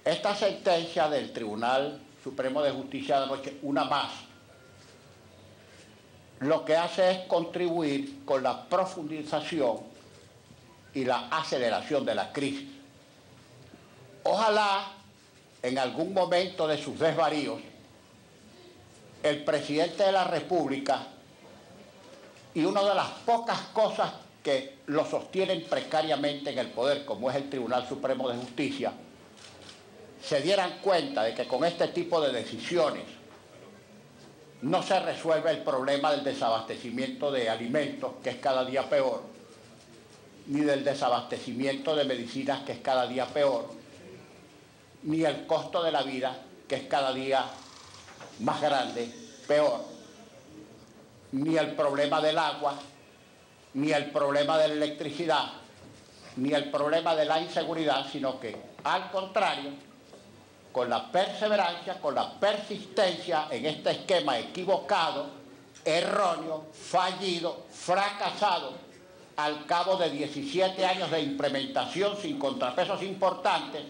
Esta sentencia del Tribunal Supremo de Justicia de anoche, una más, lo que hace es contribuir con la profundización y la aceleración de la crisis. Ojalá en algún momento de sus desvaríos el presidente de la República, y una de las pocas cosas que lo sostienen precariamente en el poder, como es el Tribunal Supremo de Justicia, se dieran cuenta de que con este tipo de decisiones no se resuelve el problema del desabastecimiento de alimentos, que es cada día peor, ni del desabastecimiento de medicinas, que es cada día peor, ni el costo de la vida, que es cada día más grande, peor, ni el problema del agua, ni el problema de la electricidad, ni el problema de la inseguridad, sino que, al contrario, con la perseverancia, con la persistencia en este esquema equivocado, erróneo, fallido, fracasado, al cabo de 17 años de implementación sin contrapesos importantes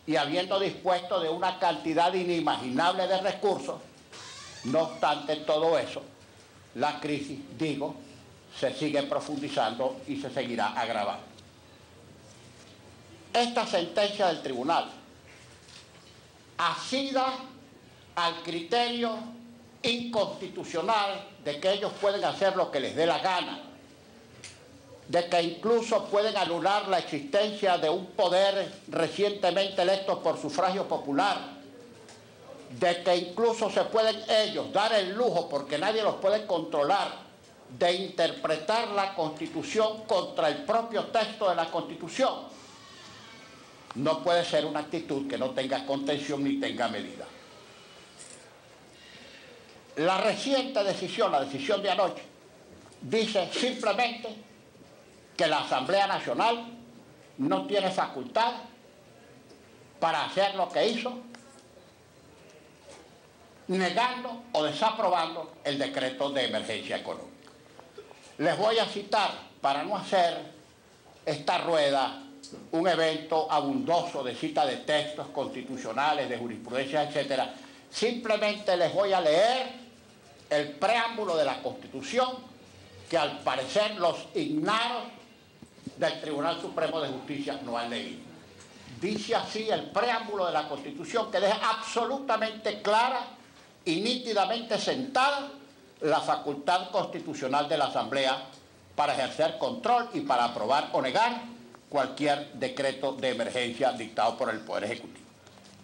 y habiendo dispuesto de una cantidad inimaginable de recursos, no obstante todo eso, la crisis, digo, se sigue profundizando y se seguirá agravando. Esta sentencia del tribunal, asida al criterio inconstitucional de que ellos pueden hacer lo que les dé la gana, de que incluso pueden anular la existencia de un poder recientemente electo por sufragio popular, de que incluso se pueden ellos dar el lujo, porque nadie los puede controlar, de interpretar la Constitución contra el propio texto de la Constitución, no puede ser una actitud que no tenga contención ni tenga medida. La reciente decisión, la decisión de anoche, dice simplemente que la Asamblea Nacional no tiene facultad para hacer lo que hizo, negando o desaprobando el decreto de emergencia económica. Les voy a citar, para no hacer esta rueda un evento abundoso de cita de textos constitucionales, de jurisprudencia, etc. Simplemente les voy a leer el preámbulo de la Constitución, que al parecer los ignaros del Tribunal Supremo de Justicia no han leído. Dice así el preámbulo de la Constitución, que deja absolutamente clara y nítidamente sentada la facultad constitucional de la Asamblea para ejercer control y para aprobar o negar cualquier decreto de emergencia dictado por el Poder Ejecutivo.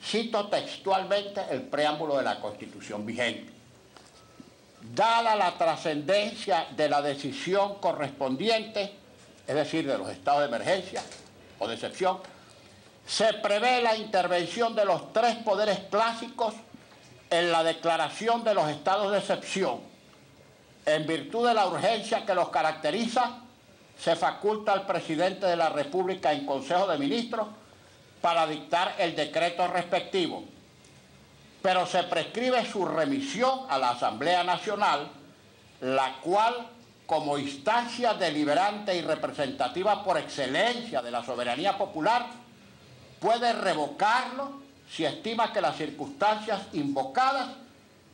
Cito textualmente el preámbulo de la Constitución vigente. Dada la trascendencia de la decisión correspondiente, es decir, de los estados de emergencia o de excepción, se prevé la intervención de los tres poderes clásicos en la declaración de los estados de excepción. En virtud de la urgencia que los caracteriza, se faculta al presidente de la República en Consejo de Ministros para dictar el decreto respectivo, pero se prescribe su remisión a la Asamblea Nacional, la cual, como instancia deliberante y representativa por excelencia de la soberanía popular, puede revocarlo si estima que las circunstancias invocadas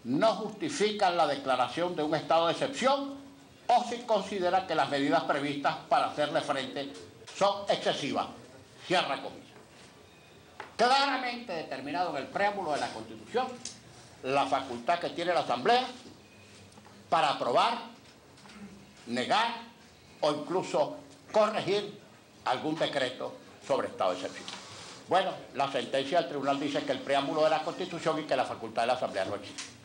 no justifican la declaración de un estado de excepción o si considera que las medidas previstas para hacerle frente son excesivas. Cierra comillas. Claramente determinado en el preámbulo de la Constitución la facultad que tiene la Asamblea para aprobar, negar o incluso corregir algún decreto sobre estado de excepción. Bueno, la sentencia del tribunal dice que el preámbulo de la Constitución y que la facultad de la Asamblea no existe.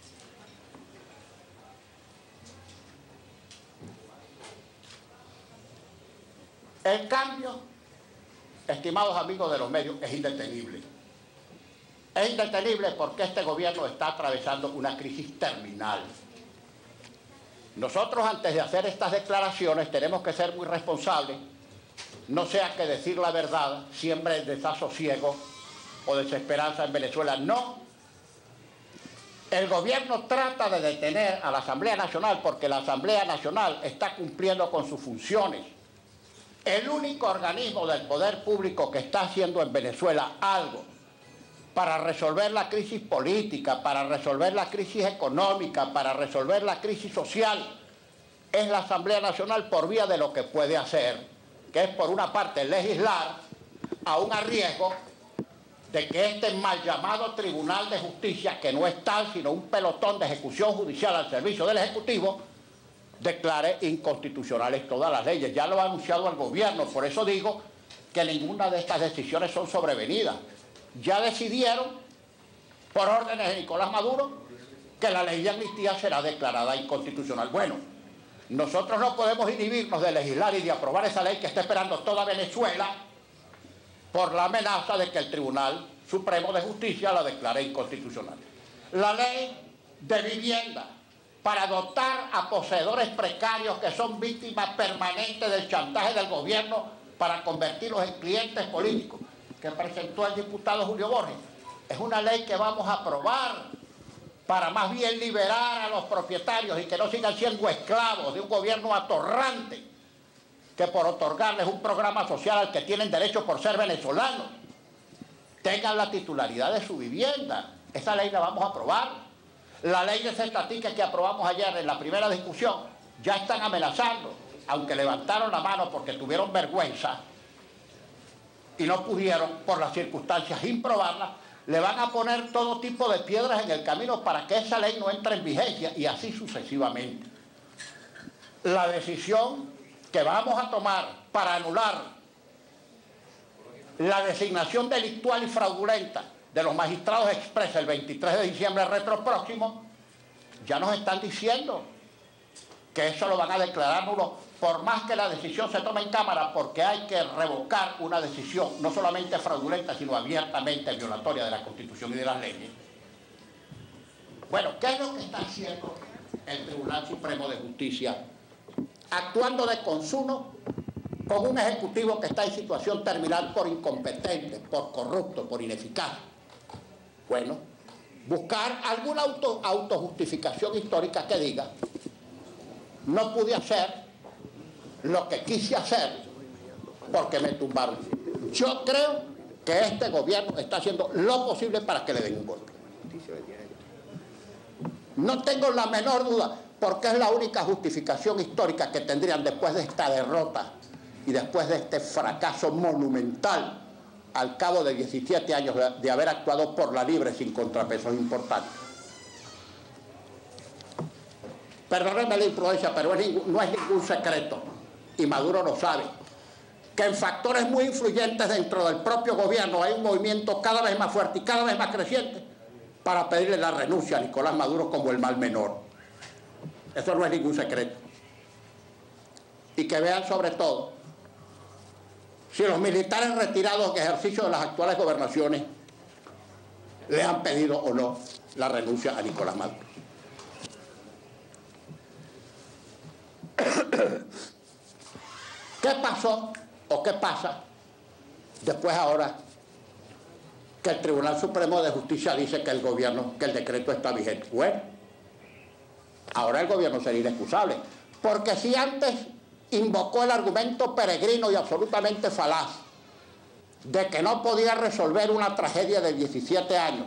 El cambio, estimados amigos de los medios, es indetenible. Es indetenible porque este gobierno está atravesando una crisis terminal. Nosotros, antes de hacer estas declaraciones, tenemos que ser muy responsables, no sea que decir la verdad siembre desasosiego o desesperanza en Venezuela. No. El gobierno trata de detener a la Asamblea Nacional porque la Asamblea Nacional está cumpliendo con sus funciones. El único organismo del poder público que está haciendo en Venezuela algo para resolver la crisis política, para resolver la crisis económica, para resolver la crisis social, es la Asamblea Nacional por vía de lo que puede hacer, que es por una parte legislar, aún a riesgo de que este mal llamado Tribunal de Justicia, que no es tal sino un pelotón de ejecución judicial al servicio del Ejecutivo, declare inconstitucionales todas las leyes. Ya lo ha anunciado el gobierno, por eso digo que ninguna de estas decisiones son sobrevenidas. Ya decidieron, por órdenes de Nicolás Maduro, que la ley de amnistía será declarada inconstitucional. Bueno, nosotros no podemos inhibirnos de legislar y de aprobar esa ley que está esperando toda Venezuela por la amenaza de que el Tribunal Supremo de Justicia la declare inconstitucional. La ley de vivienda para dotar a poseedores precarios que son víctimas permanentes del chantaje del gobierno para convertirlos en clientes políticos, que presentó el diputado Julio Borges, es una ley que vamos a aprobar para más bien liberar a los propietarios y que no sigan siendo esclavos de un gobierno atorrante que por otorgarles un programa social al que tienen derecho por ser venezolanos, tengan la titularidad de su vivienda. Esa ley la vamos a aprobar. La ley de cestatica que aprobamos ayer en la primera discusión, ya están amenazando, aunque levantaron la mano porque tuvieron vergüenza y no pudieron por las circunstancias improbarla, le van a poner todo tipo de piedras en el camino para que esa ley no entre en vigencia y así sucesivamente. La decisión que vamos a tomar para anular la designación delictual y fraudulenta de los magistrados expresa el 23 de diciembre retropróximo, ya nos están diciendo que eso lo van a declarar nulo, por más que la decisión se tome en Cámara, porque hay que revocar una decisión no solamente fraudulenta, sino abiertamente violatoria de la Constitución y de las leyes. Bueno, ¿qué es lo que está haciendo el Tribunal Supremo de Justicia? Actuando de consuno con un ejecutivo que está en situación terminal por incompetente, por corrupto, por ineficaz. Bueno, buscar alguna autojustificación histórica que diga: no pude hacer lo que quise hacer porque me tumbaron. Yo creo que este gobierno está haciendo lo posible para que le den un golpe. No tengo la menor duda, porque es la única justificación histórica que tendrían después de esta derrota y después de este fracaso monumental al cabo de 17 años de haber actuado por la libre sin contrapesos importantes. Perdónenme la imprudencia, pero no es ningún secreto, y Maduro lo sabe, que en factores muy influyentes dentro del propio gobierno hay un movimiento cada vez más fuerte y cada vez más creciente para pedirle la renuncia a Nicolás Maduro como el mal menor. Eso no es ningún secreto. Y que vean sobre todo si los militares retirados en ejercicio de las actuales gobernaciones le han pedido o no la renuncia a Nicolás Maduro. ¿Qué pasó o qué pasa después ahora que el Tribunal Supremo de Justicia dice que el decreto está vigente? Bueno, ahora el gobierno sería inexcusable, porque si antes invocó el argumento peregrino y absolutamente falaz de que no podía resolver una tragedia de 17 años,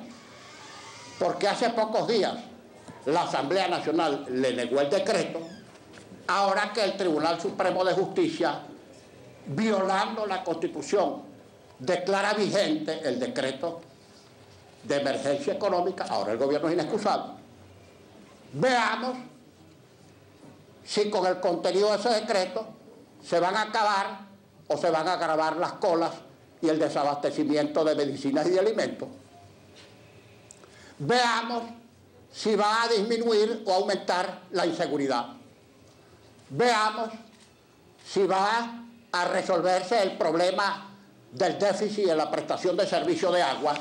porque hace pocos días la Asamblea Nacional le negó el decreto, ahora que el Tribunal Supremo de Justicia, violando la Constitución, declara vigente el decreto de emergencia económica, ahora el gobierno es inexcusable. Veamos si con el contenido de ese decreto se van a acabar o se van a agravar las colas y el desabastecimiento de medicinas y de alimentos. Veamos si va a disminuir o aumentar la inseguridad. Veamos si va a resolverse el problema del déficit en la prestación de servicio de agua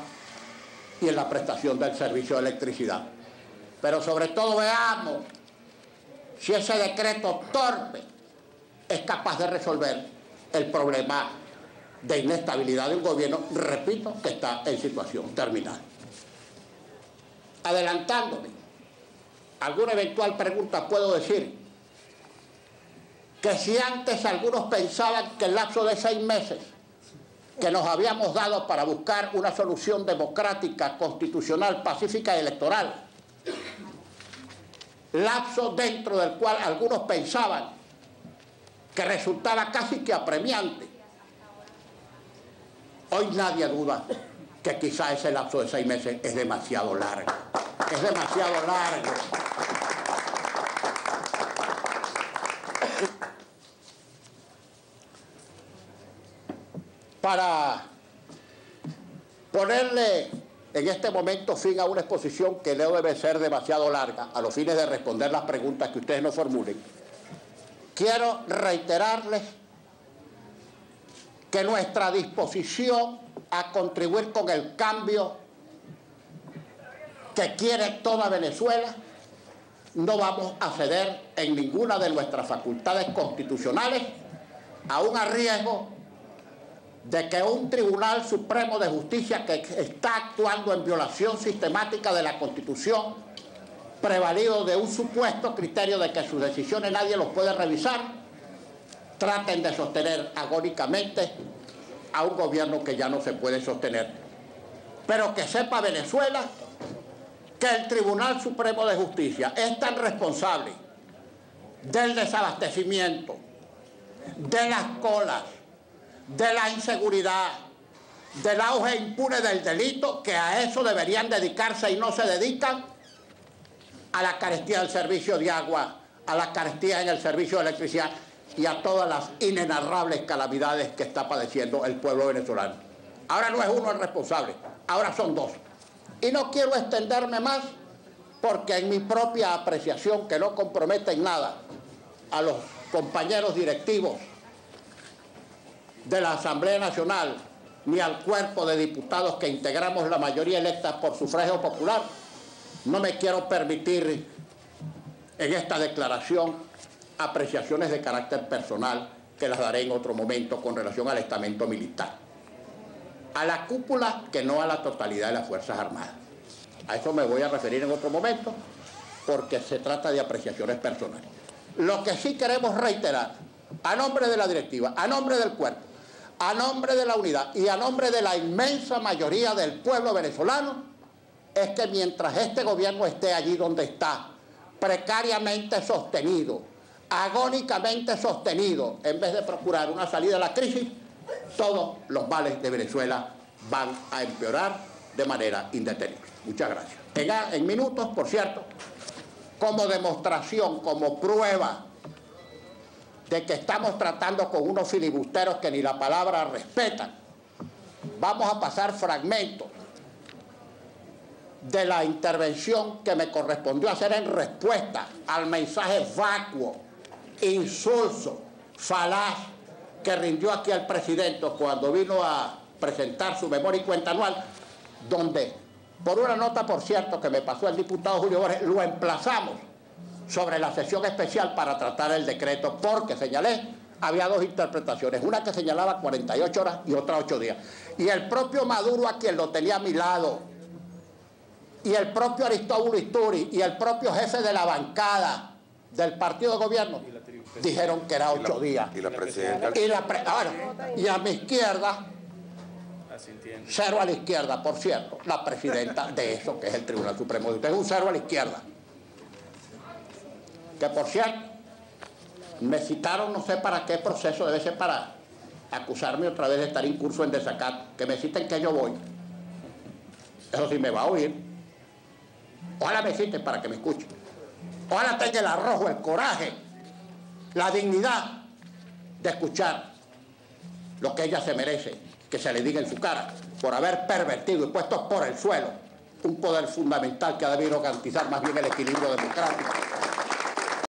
y en la prestación del servicio de electricidad. Pero sobre todo veamos si ese decreto torpe es capaz de resolver el problema de inestabilidad de un gobierno, repito, que está en situación terminal. Adelantándome a alguna eventual pregunta, puedo decir que si antes algunos pensaban que el lapso de 6 meses que nos habíamos dado para buscar una solución democrática, constitucional, pacífica y electoral. Lapso dentro del cual algunos pensaban que resultaba casi que apremiante. Hoy nadie duda que quizá ese lapso de 6 meses es demasiado largo. Es demasiado largo. Para ponerle en este momento fin a una exposición que no debe ser demasiado larga, a los fines de responder las preguntas que ustedes nos formulen, quiero reiterarles que nuestra disposición a contribuir con el cambio que quiere toda Venezuela, no vamos a ceder en ninguna de nuestras facultades constitucionales, aún a riesgo de que un Tribunal Supremo de Justicia que está actuando en violación sistemática de la Constitución, prevalido de un supuesto criterio de que sus decisiones nadie los puede revisar, traten de sostener agónicamente a un gobierno que ya no se puede sostener. Pero que sepa Venezuela que el Tribunal Supremo de Justicia es tan responsable del desabastecimiento, de las colas, de la inseguridad, del auge impune del delito, que a eso deberían dedicarse y no se dedican, a la carestía del servicio de agua, a la carestía en el servicio de electricidad y a todas las inenarrables calamidades que está padeciendo el pueblo venezolano. Ahora no es uno el responsable, ahora son dos. Y no quiero extenderme más porque en mi propia apreciación, que no compromete en nada a los compañeros directivos de la Asamblea Nacional ni al cuerpo de diputados que integramos la mayoría electa por sufragio popular, no me quiero permitir en esta declaración apreciaciones de carácter personal que las daré en otro momento con relación al estamento militar. A la cúpula, que no a la totalidad de las Fuerzas Armadas. A eso me voy a referir en otro momento porque se trata de apreciaciones personales. Lo que sí queremos reiterar, a nombre de la directiva, a nombre del cuerpo, a nombre de la unidad y a nombre de la inmensa mayoría del pueblo venezolano, es que mientras este gobierno esté allí donde está, precariamente sostenido, agónicamente sostenido, en vez de procurar una salida de la crisis, todos los males de Venezuela van a empeorar de manera indetenible. Muchas gracias. En minutos, por cierto, como demostración, como prueba de que estamos tratando con unos filibusteros que ni la palabra respetan, vamos a pasar fragmentos de la intervención que me correspondió hacer en respuesta al mensaje vacuo, insulso, falaz que rindió aquí el presidente cuando vino a presentar su memoria y cuenta anual, donde, por una nota, por cierto, que me pasó el diputado Julio Borges, lo emplazamos sobre la sesión especial para tratar el decreto, porque señalé, había dos interpretaciones, una que señalaba 48 horas y otra 8 días. Y el propio Maduro, a quien lo tenía a mi lado, y el propio Aristóbulo Isturi, y el propio jefe de la bancada del partido de gobierno, dijeron que era 8 días. Y la presidenta. Y a mi izquierda, cero a la izquierda, por cierto, la presidenta de eso, que es el Tribunal Supremo. Usted es un cero a la izquierda. Que, por cierto, me citaron, no sé para qué proceso, debe ser para acusarme otra vez de estar incurso en desacato. Que me citen que yo voy. Eso sí me va a oír. Ojalá me citen para que me escuchen. Ojalá tenga el arrojo, el coraje, la dignidad de escuchar lo que ella se merece, que se le diga en su cara, por haber pervertido y puesto por el suelo un poder fundamental que ha debido garantizar más bien el equilibrio democrático